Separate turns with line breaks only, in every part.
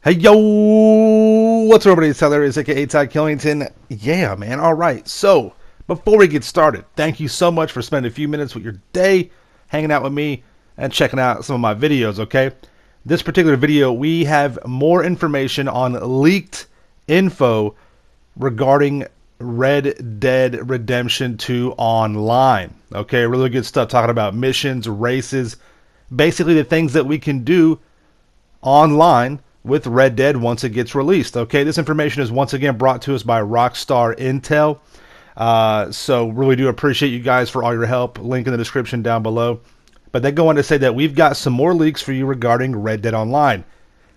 Hey yo, what's up everybody? It's Tylarious, aka Ty Killington. Yeah, man. Alright, so before we get started, thank you so much for spending a few minutes with your day hanging out with me and checking out some of my videos, okay? This particular video, we have more information on leaked info regarding Red Dead Redemption 2 Online. Okay, really good stuff talking about missions, races, basically the things that we can do online with Red Dead once it gets released. Okay, this information is once again brought to us by Rockstar Intel. So really do appreciate you guys for all your help. Link in the description down below. But they go on to say that we've got some more leaks for you regarding Red Dead Online.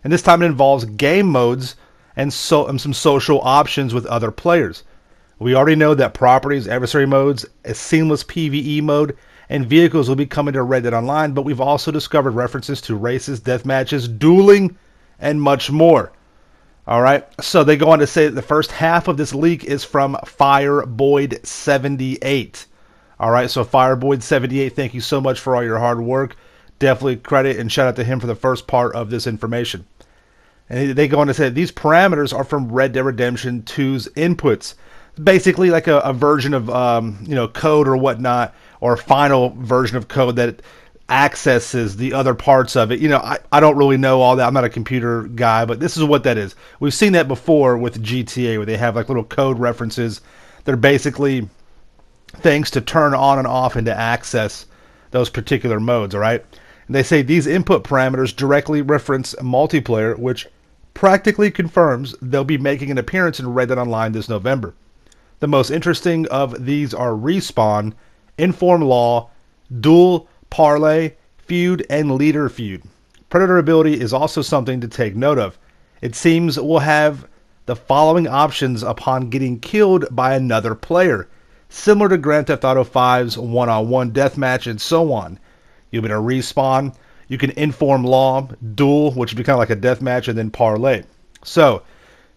And this time it involves game modes and some social options with other players. We already know that properties, adversary modes, a seamless PvE mode, and vehicles will be coming to Red Dead Online, but we've also discovered references to races, death matches, dueling, and much more. Alright, so they go on to say that the first half of this leak is from Fireboyd78. Alright, so Fireboyd78, thank you so much for all your hard work. Definitely credit and shout out to him for the first part of this information. And they go on to say that these parameters are from Red Dead Redemption 2's inputs. Basically like a version of code or whatnot, or a final version of code that accesses the other parts of it. I don't really know all that. I'm not a computer guy, but this is what that is. We've seen that before with GTA, where they have like little code references. They're basically things to turn on and off and to access those particular modes, all right? And they say these input parameters directly reference multiplayer, which practically confirms they'll be making an appearance in Red Dead Online this November. The most interesting of these are Respawn, Inform Law, Duel, Parlay, Feud, and Leader Feud. Predator ability is also something to take note of. It seems we'll have the following options upon getting killed by another player, similar to Grand Theft Auto 5's one-on-one deathmatch and so on. You'll be able to respawn. You can Inform Law, Duel, which would be kind of like a deathmatch, and then Parlay. So,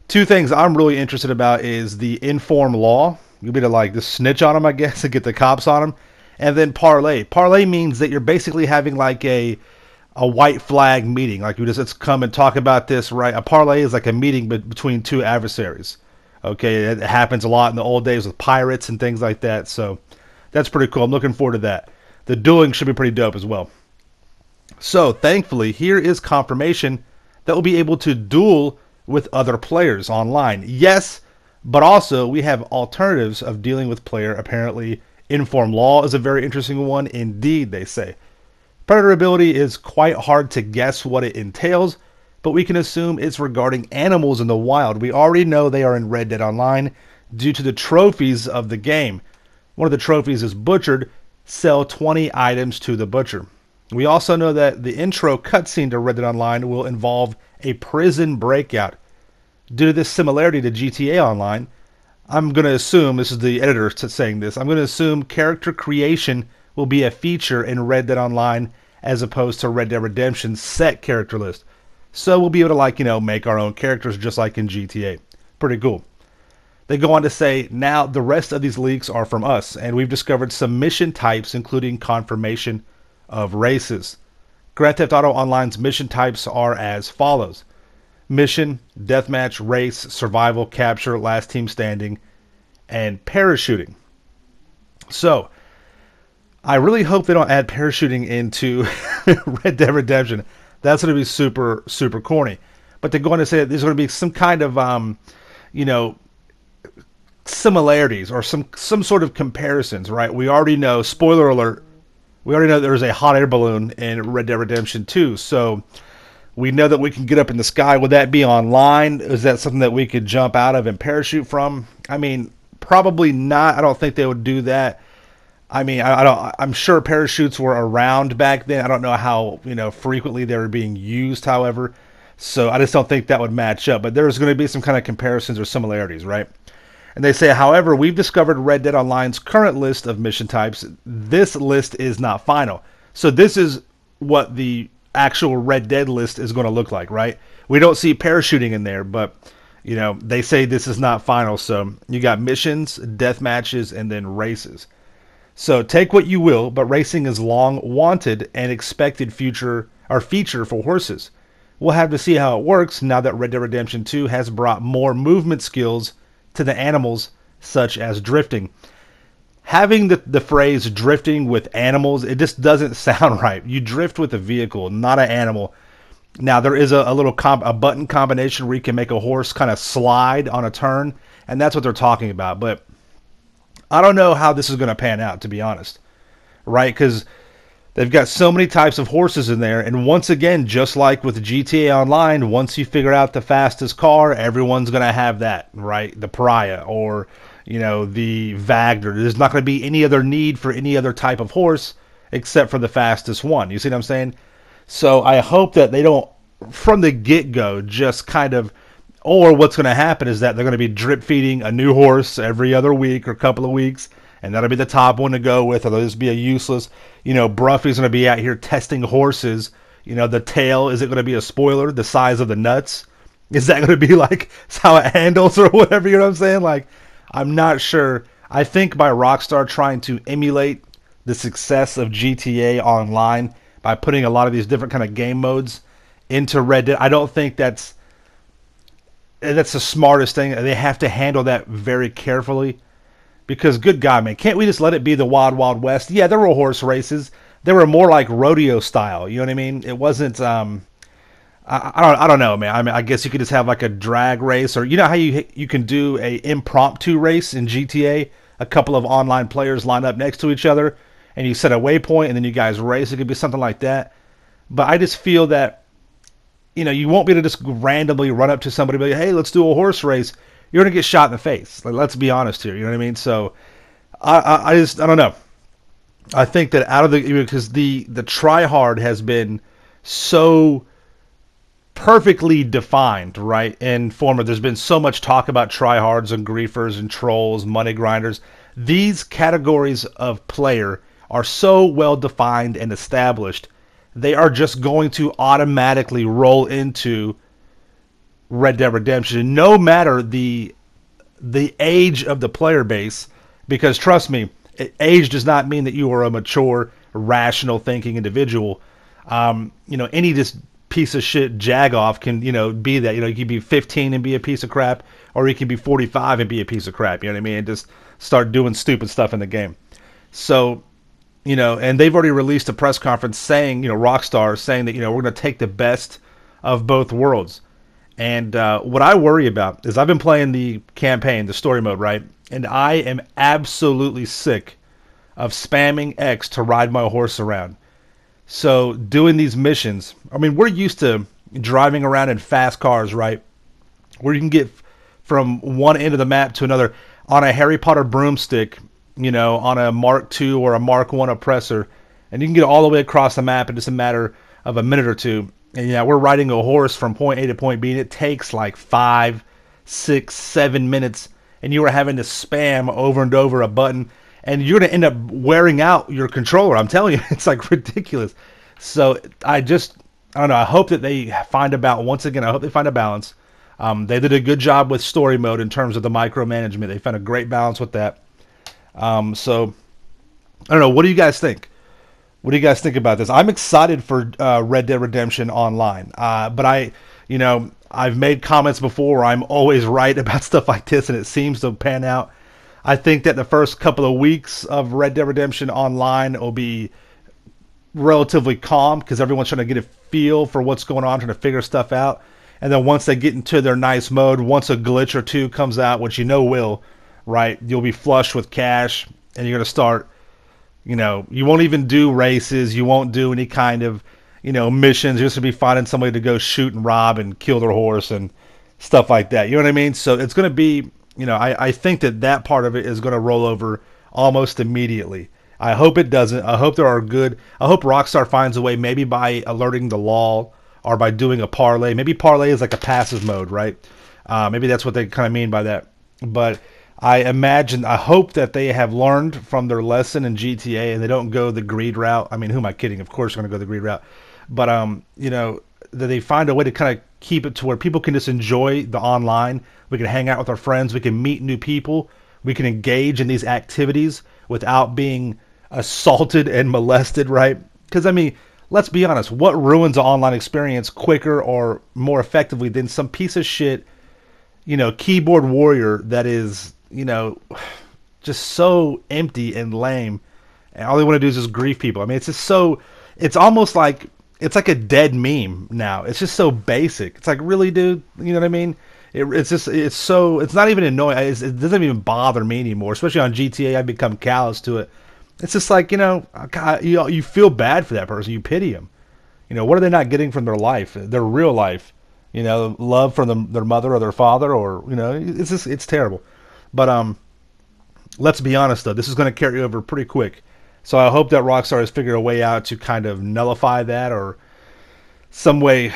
two things I'm really interested about is the Inform Law. You'll be able to like just snitch on them, I guess, and get the cops on them. And then Parlay. Parlay means that you're basically having like a white flag meeting. Like let's come and talk about this, right? A parlay is like a meeting between two adversaries. Okay, it happens a lot in the old days with pirates and things like that. So that's pretty cool. I'm looking forward to that. The dueling should be pretty dope as well. So thankfully, here is confirmation that we'll be able to duel with other players online. Yes, but also we have alternatives of dealing with player. Apparently, Inform Law is a very interesting one indeed, they say. Predator ability is quite hard to guess what it entails, but we can assume it's regarding animals in the wild. We already know they are in Red Dead Online due to the trophies of the game. One of the trophies is Butchered. Sell 20 items to the butcher. We also know that the intro cutscene to Red Dead Online will involve a prison breakout. Due to this similarity to GTA Online, I'm going to assume, this is the editor saying this, I'm going to assume character creation will be a feature in Red Dead Online as opposed to Red Dead Redemption's set character list. So we'll be able to make our own characters just like in GTA. Pretty cool. They go on to say, now the rest of these leaks are from us, and we've discovered some mission types including confirmation of races. Grand Theft Auto Online's mission types are as follows. Mission, deathmatch, race, survival, capture, last team standing, and parachuting. So, I really hope they don't add parachuting into Red Dead Redemption. That's going to be super, super corny. But they're going to say that there's going to be some kind of, similarities or some sort of comparisons, right? We already know, spoiler alert, we already know there's a hot air balloon in Red Dead Redemption 2. So, we know that we can get up in the sky. Would that be online? Is that something that we could jump out of and parachute from? I mean, probably not. I don't think they would do that. I mean, I'm sure parachutes were around back then. I don't know how, frequently they were being used, however. So I just don't think that would match up. But there's going to be some kind of comparisons or similarities, right? And they say, however, we've discovered Red Dead Online's current list of mission types. This list is not final. So this is what the actual Red Dead list is going to look like, right? We don't see parachuting in there, but they say this is not final. So you got missions, death matches, and then races. So take what you will, but racing is long wanted and expected feature for horses. we'll have to see how it works now that Red Dead Redemption 2 has brought more movement skills to the animals, such as drifting. Having the phrase drifting with animals, it just doesn't sound right. You drift with a vehicle, not an animal. Now, there is a little a button combination where you can make a horse kind of slide on a turn, and that's what they're talking about. But I don't know how this is going to pan out, to be honest, right? Because they've got so many types of horses in there, and once again, just like with GTA Online, once you figure out the fastest car, everyone's going to have that, right? The Pariah or, the Wagner. There's not going to be any other need for any other type of horse except for the fastest one. You see what I'm saying? So I hope that they don't, from the get-go, just kind of, or what's going to happen is that they're going to be drip feeding a new horse every other week or couple of weeks, and that'll be the top one to go with, or there'll just be a useless, Bruffy's going to be out here testing horses. The tail, is it going to be a spoiler the size of the nuts? Is that going to be like how it handles or whatever, you know what I'm saying? Like, I'm not sure. I think by Rockstar trying to emulate the success of GTA Online by putting a lot of these different kind of game modes into Red Dead, I don't think that's the smartest thing. They have to handle that very carefully. Because, good God, man, can't we just let it be the Wild Wild West? Yeah, there were horse races. They were more like rodeo style. You know what I mean? It wasn't. I don't know, man. I guess you could just have like a drag race, or how you can do a impromptu race in GTA. A couple of online players line up next to each other, and you set a waypoint, and then you guys race. It could be something like that. But I just feel that you won't be able to just randomly run up to somebody and be like, hey, let's do a horse race. You're going to get shot in the face. Like, let's be honest here. You know what I mean? So I don't know. I think that because the try hard has been so perfectly defined, right? In form of, there's been so much talk about tryhards and griefers and trolls, money grinders. These categories of player are so well defined and established, they are just going to automatically roll into Red Dead Redemption, no matter the age of the player base. Because trust me, age does not mean that you are a mature, rational thinking individual. Any just piece of shit jagoff can, be that. You can be 15 and be a piece of crap, or you can be 45 and be a piece of crap. You know what I mean? And just start doing stupid stuff in the game. So, and they've already released a press conference saying, Rockstar saying that, we're going to take the best of both worlds. And what I worry about is I've been playing the campaign, the story mode, right? And I am absolutely sick of spamming X to ride my horse around. So doing these missions, I mean, we're used to driving around in fast cars, right? Where you can get from one end of the map to another on a Harry Potter broomstick, on a Mark II or a Mark I oppressor. And you can get all the way across the map in just a matter of a minute or two. And we're riding a horse from point A to point B, and it takes like 5, 6, 7 minutes. And you are having to spam over and over a button. And you're going to end up wearing out your controller. I'm telling you, it's like ridiculous. So I don't know. I hope that they find a balance. Once again, I hope they find a balance. They did a good job with story mode in terms of the micromanagement. They found a great balance with that. So I don't know. What do you guys think? What do you guys think about this? I'm excited for Red Dead Redemption Online. But I've made comments before where I'm always right about stuff like this, and it seems to pan out. I think that the first couple of weeks of Red Dead Redemption Online will be relatively calm because everyone's trying to get a feel for what's going on, trying to figure stuff out. And then once they get into their nice mode, once a glitch or two comes out, which will, right, you'll be flush with cash, and you're going to start, you won't even do races. You won't do any kind of, missions. You're just going to be finding somebody to go shoot and rob and kill their horse and stuff like that. You know what I mean? So it's going to be... I think that part of it is going to roll over almost immediately. I hope it doesn't. I hope I hope Rockstar finds a way, maybe by alerting the law or by doing a parlay. Maybe parlay is like a passive mode, right? Maybe that's what they kind of mean by that. But I hope that they have learned from their lesson in GTA and they don't go the greed route. I mean, who am I kidding? Of course they're going to go the greed route. But, that they find a way to kind of keep it to where people can just enjoy the online. We can hang out with our friends. We can meet new people. We can engage in these activities without being assaulted and molested, right? Because, I mean, let's be honest, what ruins an online experience quicker or more effectively than some piece of shit, keyboard warrior that is, just so empty and lame, and all they want to do is just grief people. I mean, it's just so, it's almost like, it's like a dead meme now. It's just so basic. It's like, really, dude? You know what I mean? It's just, it's not even annoying. It doesn't even bother me anymore, especially on GTA. I've become callous to it. It's just like, God, you feel bad for that person. You pity them. What are they not getting from their life, their real life? Love from their mother or their father, or, it's just, it's terrible. But, let's be honest, though. This is going to carry over pretty quick. So I hope that Rockstar has figured a way out to kind of nullify that, or some way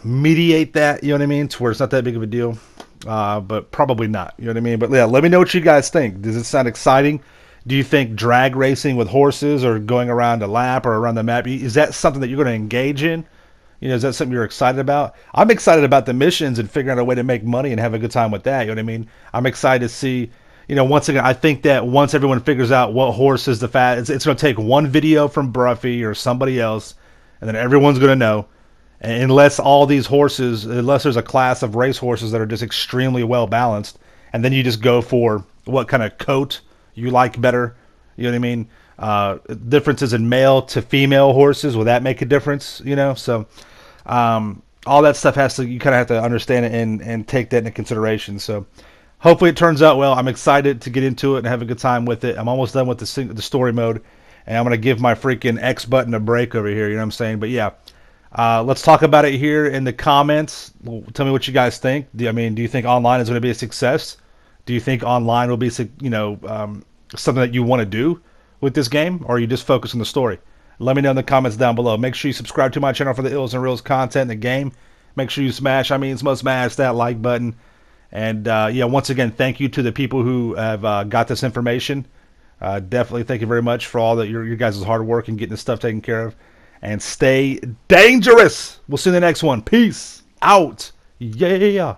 mediate that, you know what I mean, to where it's not that big of a deal. But probably not, you know what I mean? But yeah, let me know what you guys think. Does it sound exciting? Do you think drag racing with horses or going around a lap or around the map, is that something that you're going to engage in? Is that something you're excited about? I'm excited about the missions and figuring out a way to make money and have a good time with that, you know what I mean? I'm excited to see, once again, I think that once everyone figures out what horse is the fat, it's going to take one video from Bruffy or somebody else, and then everyone's going to know. And unless all these horses, unless there's a class of race horses that are just extremely well balanced, and then you just go for what kind of coat you like better, you know what I mean? Differences in male to female horses, will that make a difference? So all that stuff you kind of have to understand it and take that into consideration. So hopefully it turns out well. I'm excited to get into it and have a good time with it. I'm almost done with the story mode, and I'm going to give my freaking X button a break over here, you know what I'm saying? But yeah, let's talk about it here in the comments. Tell me what you guys think. Do you think online is going to be a success? Do you think online will be, something that you want to do with this game, or are you just focused on the story? Let me know in the comments down below. Make sure you subscribe to my channel for the ills and reels content in the game. Make sure you smash that like button. And yeah, once again, thank you to the people who have got this information. Definitely thank you very much for all your guys' hard work and getting this stuff taken care of. And stay dangerous. We'll see you in the next one. Peace out. Yeah.